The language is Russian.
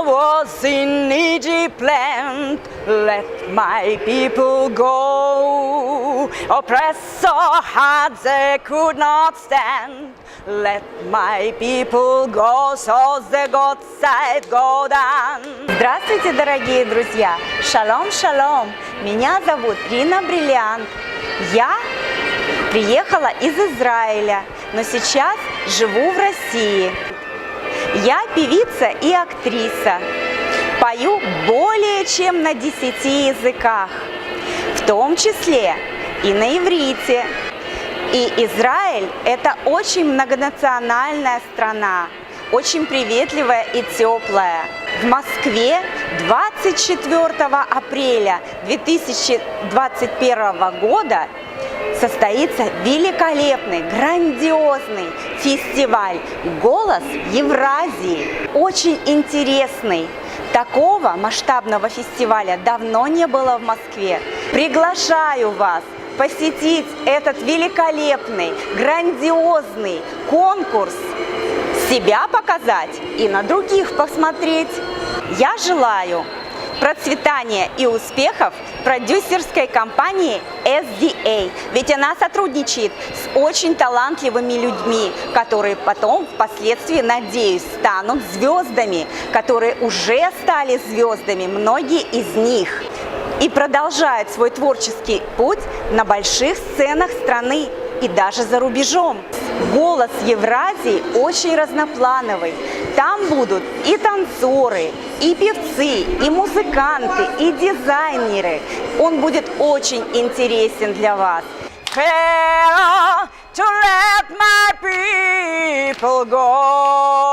was in Egypt land, let my people go. Oppressor had they could not stand, let my people go, so the God said go down. Здравствуйте, дорогие друзья! Шалом, шалом! Меня зовут Рина Бриллиант. Я приехала из Израиля, но сейчас живу в России. Я певица и актриса. Пою более чем на 10 языках, в том числе и на иврите. И Израиль – это очень многонациональная страна, очень приветливая и теплая. В Москве 24 апреля 2021 года состоится великолепный, грандиозный фестиваль «Голос Евразии». Очень интересный. Такого масштабного фестиваля давно не было в Москве. Приглашаю вас посетить этот великолепный, грандиозный конкурс, себя показать и на других посмотреть. Я желаю процветания и успехов продюсерской компании SDA, ведь она сотрудничает с очень талантливыми людьми, которые потом, впоследствии, надеюсь, станут звездами, которые уже стали звездами, многие из них, и продолжают свой творческий путь на больших сценах страны и даже за рубежом. «Голос Евразии» очень разноплановый. Там будут и танцоры, и певцы, и музыканты, и дизайнеры. Он будет очень интересен для вас. To let my people go.